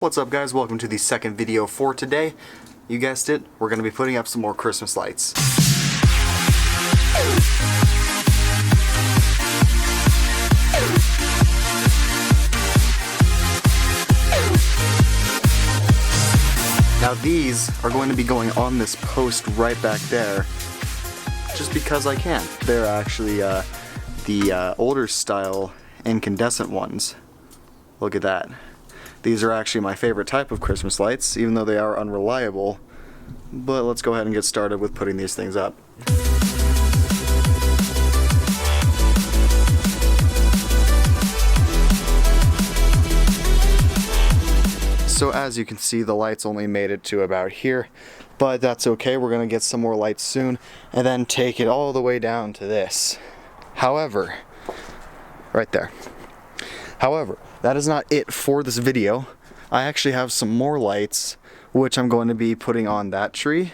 What's up guys, welcome to the second video for today. You guessed it, we're going to be putting up some more Christmas lights. Now these are going to be going on this post right back there, just because I can. They're actually the older style incandescent ones. Look at that. These are actually my favorite type of Christmas lights, even though they are unreliable. But let's go ahead and get started with putting these things up. So as you can see, the lights only made it to about here, but that's okay. We're gonna get some more lights soon and then take it all the way down to this. However, right there. However, that is not it for this video. I actually have some more lights, which I'm going to be putting on that tree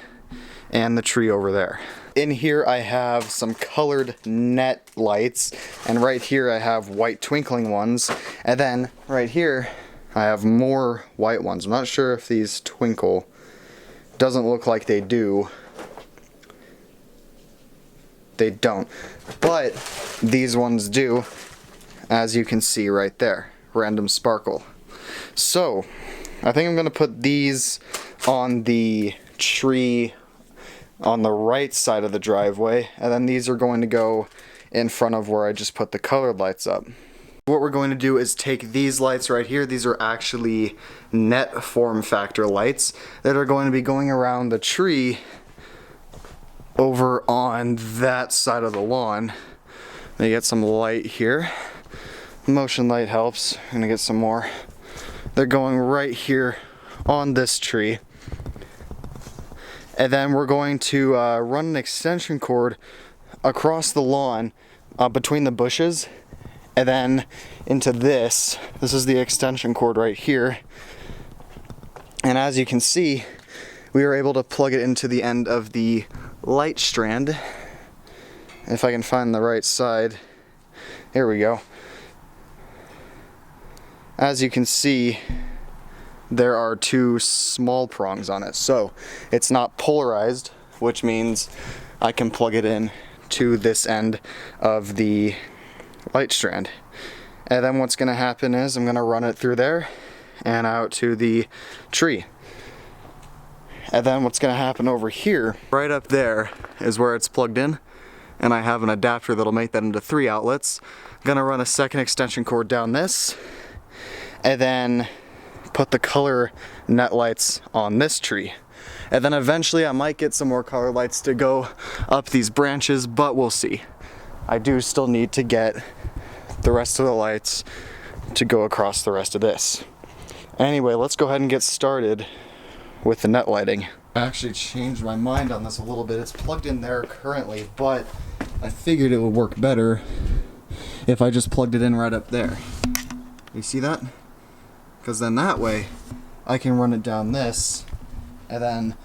and the tree over there. In here I have some colored net lights, and right here I have white twinkling ones, and then right here I have more white ones. I'm not sure if these twinkle. Doesn't look like they do. They don't. But these ones do, as you can see right there. Random sparkle. So, I think I'm going to put these on the tree on the right side of the driveway, and then these are going to go in front of where I just put the colored lights up. What we're going to do is take these lights right here. These are actually net form factor lights that are going to be going around the tree over on that side of the lawn. They get some light here. Motion light helps. I'm gonna get some more. They're going right here on this tree. And then we're going to run an extension cord across the lawn between the bushes and then into this. This is the extension cord right here. And as you can see, we were able to plug it into the end of the light strand. If I can find the right side. Here we go. As you can see, there are two small prongs on it, so it's not polarized, which means I can plug it in to this end of the light strand. And then what's going to happen is I'm going to run it through there and out to the tree. And then what's going to happen over here, right up there, is where it's plugged in, and I have an adapter that'll make that into 3 outlets. I'm going to run a second extension cord down this, and then put the color net lights on this tree. And then eventually I might get some more color lights to go up these branches, but we'll see. I do still need to get the rest of the lights to go across the rest of this. Anyway, let's go ahead and get started with the net lighting. I actually changed my mind on this a little bit. It's plugged in there currently, but I figured it would work better if I just plugged it in right up there. You see that? Because then that way I can run it down this and then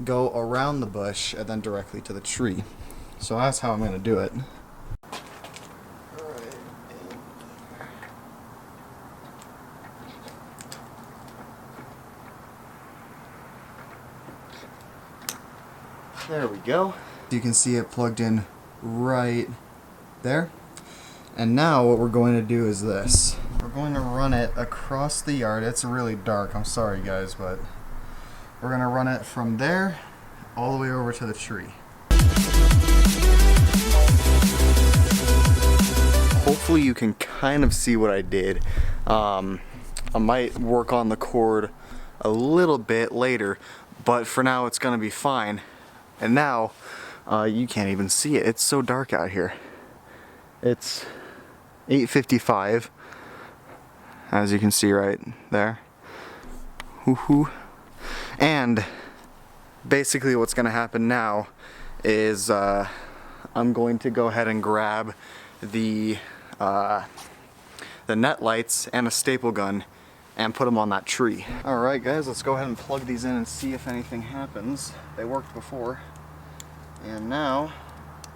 go around the bush and then directly to the tree. So that's how I'm going to do it. There we go. You can see it plugged in right there. And now what we're going to do is this. We're going to run it across the yard. It's really dark, I'm sorry guys, but we're going to run it from there all the way over to the tree. Hopefully you can kind of see what I did. I might work on the cord a little bit later, but for now it's going to be fine. And now you can't even see it. It's so dark out here. It's 8:55. As you can see right there. Woohoo. And basically what's going to happen now is I'm going to go ahead and grab the net lights and a staple gun and put them on that tree. Alright guys, let's go ahead and plug these in and see if anything happens. They worked before, and now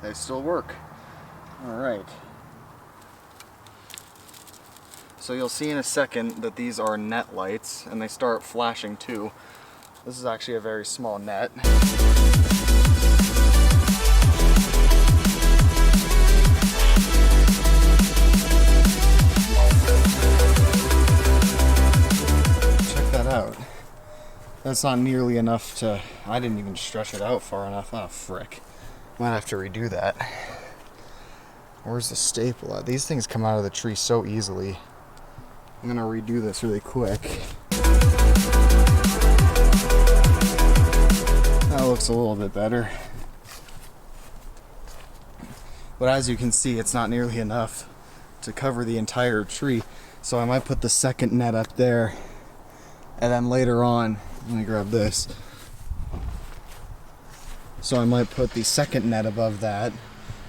they still work. Alright. So you'll see in a second that these are net lights, and they start flashing too. This is actually a very small net. Check that out. That's not nearly enough to... I didn't even stretch it out far enough. Oh, frick. Might have to redo that. Where's the staple at? These things come out of the tree so easily. I'm gonna redo this really quick. That looks a little bit better. But as you can see, it's not nearly enough to cover the entire tree. So I might put the second net up there. And then later on, let me grab this. So I might put the second net above that.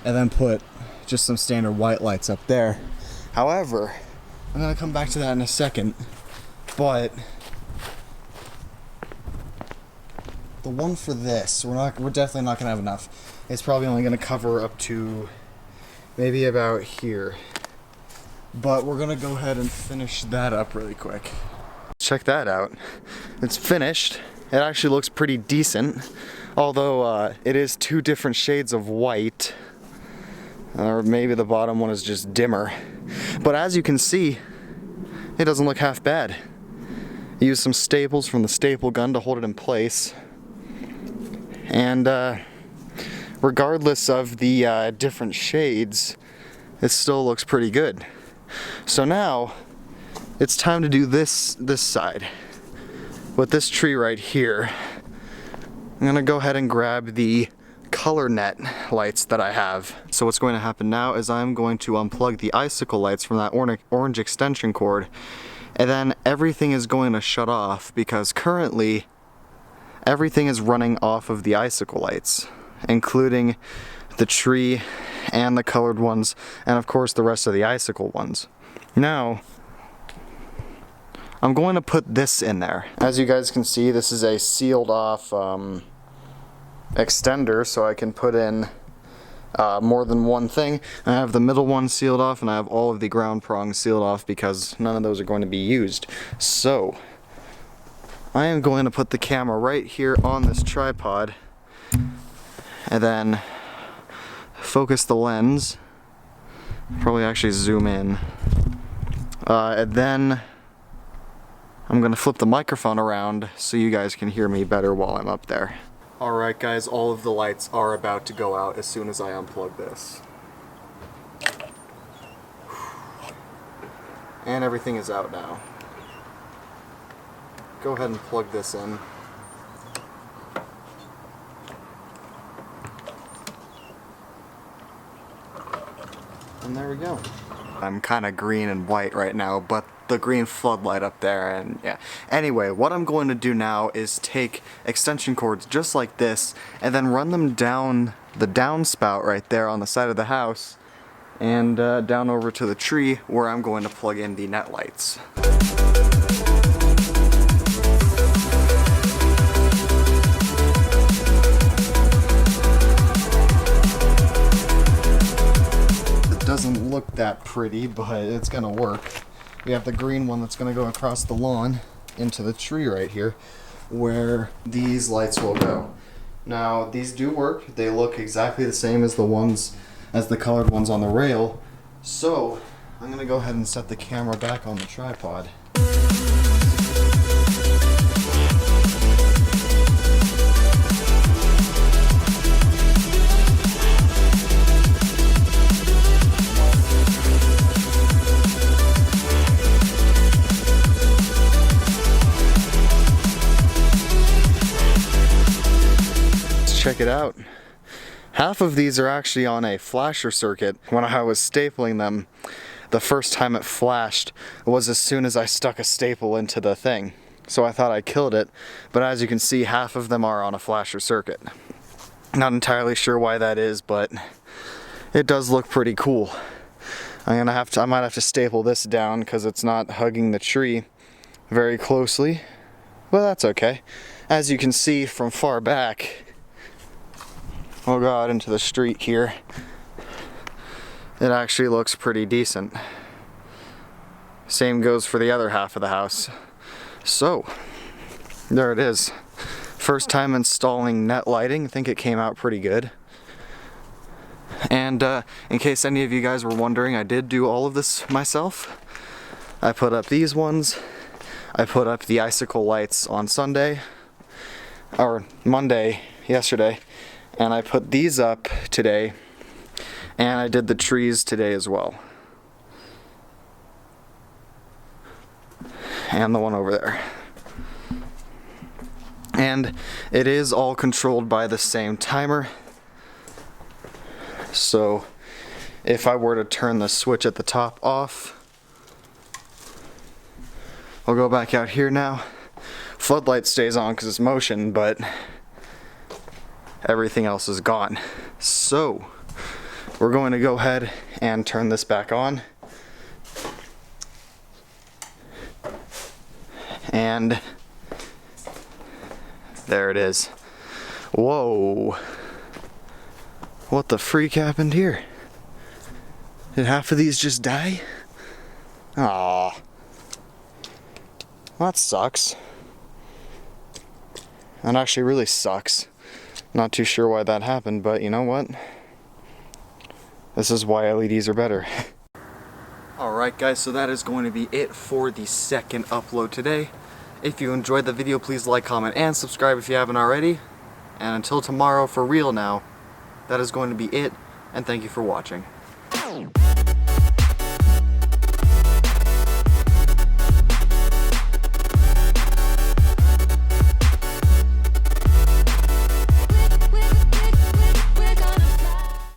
And then put just some standard white lights up there. However, I'm gonna come back to that in a second, but the one for this, we're definitely not gonna have enough. It's probably only gonna cover up to maybe about here, but we're gonna go ahead and finish that up really quick. Check that out. It's finished. It actually looks pretty decent, although it is two different shades of white. Or maybe the bottom one is just dimmer. But as you can see, it doesn't look half bad. I used some staples from the staple gun to hold it in place. And regardless of the different shades, it still looks pretty good. So now, it's time to do this side. With this tree right here, I'm gonna go ahead and grab the color net lights that I have. So what's going to happen now is I'm going to unplug the icicle lights from that orange extension cord, and then everything is going to shut off because currently everything is running off of the icicle lights, including the tree and the colored ones, and of course the rest of the icicle ones. Now I'm going to put this in there. As you guys can see, this is a sealed off extender, so I can put in more than one thing. I have the middle one sealed off, and I have all of the ground prongs sealed off because none of those are going to be used. So I am going to put the camera right here on this tripod and then focus the lens, probably actually zoom in, and then I'm gonna flip the microphone around so you guys can hear me better while I'm up there. Alright guys, all of the lights are about to go out as soon as I unplug this. And everything is out now. Go ahead and plug this in. And there we go. I'm kind of green and white right now, but the green floodlight up there, and yeah. Anyway, what I'm going to do now is take extension cords just like this and then run them down the downspout right there on the side of the house and down over to the tree where I'm going to plug in the net lights. It doesn't look that pretty, but it's gonna work. We have the green one that's going to go across the lawn into the tree right here where these lights will go. Now these do work. They look exactly the same as the colored ones on the rail. So I'm going to go ahead and set the camera back on the tripod. Check it out. Half of these are actually on a flasher circuit. When I was stapling them, the first time it flashed was as soon as I stuck a staple into the thing. So I thought I killed it, but as you can see, half of them are on a flasher circuit. Not entirely sure why that is, but it does look pretty cool. I might have to staple this down because it's not hugging the tree very closely, but that's okay. As you can see from far back, we'll go out into the street here. It actually looks pretty decent. Same goes for the other half of the house. So, there it is. First time installing net lighting. I think it came out pretty good. And in case any of you guys were wondering, I did do all of this myself. I put up these ones. I put up the icicle lights on Sunday, or Monday, yesterday. And I put these up today. And I did the trees today as well. And the one over there. And it is all controlled by the same timer. So if I were to turn the switch at the top off, I'll go back out here now. Floodlight stays on because it's motion, but everything else is gone. So we're going to go ahead and turn this back on. And there it is. Whoa. What the freak happened here? Did half of these just die? Aww. That sucks. That actually really sucks. Not too sure why that happened, but you know what? This is why LEDs are better. Alright guys, so that is going to be it for the second upload today. If you enjoyed the video, please like, comment, and subscribe if you haven't already. And until tomorrow, for real now, that is going to be it, and thank you for watching.